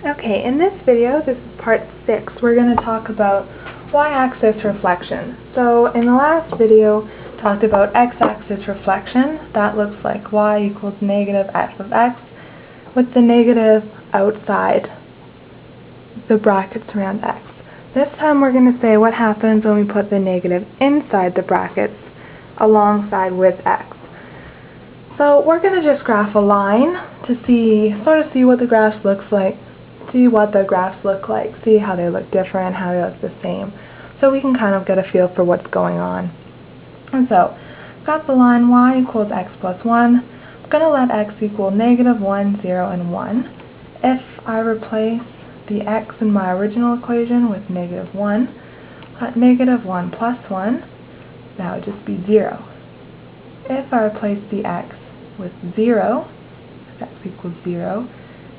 Okay, in this video, this is part 6, we're going to talk about y-axis reflection. So in the last video, talked about x-axis reflection. That looks like y equals negative f of x with the negative outside the brackets around x. This time we're going to say what happens when we put the negative inside the brackets alongside with x. So we're going to just graph a line to sort of see what the graph looks like. See what the graphs look like, see how they look different, how they look the same, so we can kind of get a feel for what's going on. And so, I've got the line y equals x plus 1. I'm going to let x equal negative 1, 0, and 1. If I replace the x in my original equation with negative 1, let negative 1 plus 1, that would just be 0. If I replace the x with 0, x equals 0,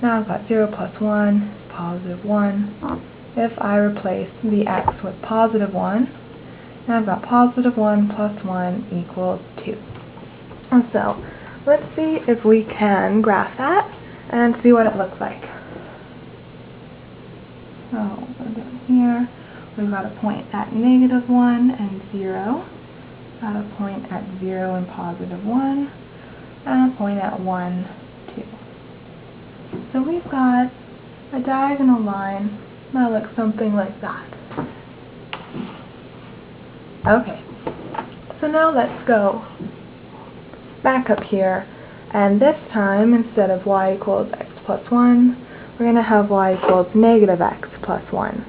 now I've got 0 plus 1, positive 1. If I replace the x with positive 1, now I've got positive 1 plus 1 equals 2. And so, let's see if we can graph that and see what it looks like. So, we're down here. We've got a point at negative 1 and 0. Got a point at 0 and positive 1. And a point at 1, 2. So we've got a diagonal line that looks something like that. Okay, so now let's go back up here, and this time instead of y equals x plus 1, we're going to have y equals negative x plus 1.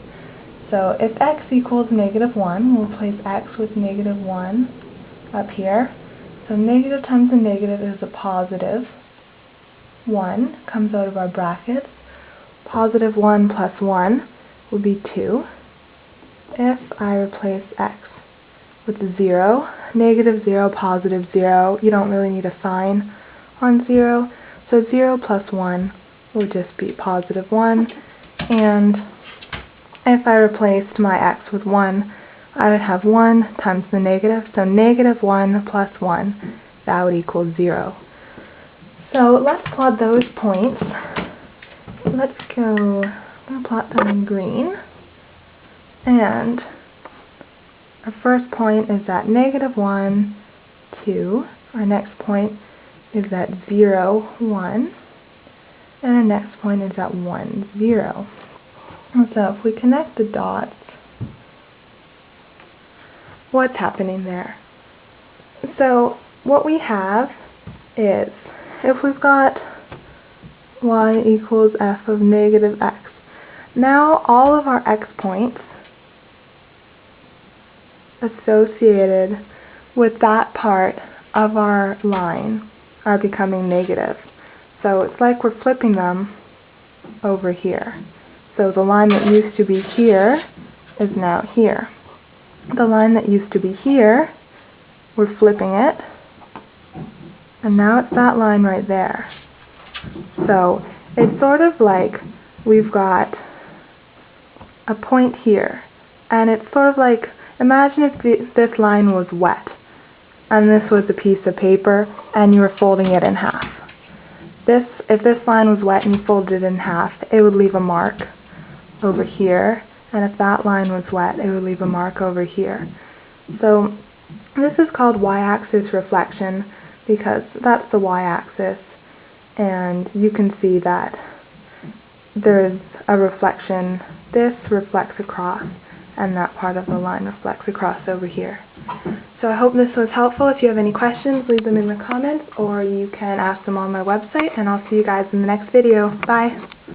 So if x equals negative 1, we'll replace x with negative 1 up here. So negative times a negative is a positive. 1 comes out of our brackets. Positive 1 plus 1 would be 2. If I replace x with 0, negative 0, positive 0, you don't really need a sign on 0, so 0 plus 1 will just be positive 1, and if I replaced my x with 1, I would have 1 times the negative, so negative 1 plus 1, that would equal 0. So let's plot those points. Let's go, I'm going to plot them in green. And our first point is at negative 1, 2. Our next point is at 0, 1. And our next point is at 1, 0. And so if we connect the dots, what's happening there? So what we have is, if we've got y equals f of negative x, now all of our x points associated with that part of our line are becoming negative. So it's like we're flipping them over here. So the line that used to be here is now here. The line that used to be here, we're flipping it, and now it's that line right there. So it's sort of like we've got a point here, and it's sort of like, imagine if this line was wet, and this was a piece of paper, and you were folding it in half. If this line was wet and you folded it in half, it would leave a mark over here, and if that line was wet, it would leave a mark over here. So this is called y-axis reflection, because that's the y-axis, and you can see that there's a reflection. This reflects across, and that part of the line reflects across over here. So I hope this was helpful. If you have any questions, leave them in the comments, or you can ask them on my website, and I'll see you guys in the next video. Bye!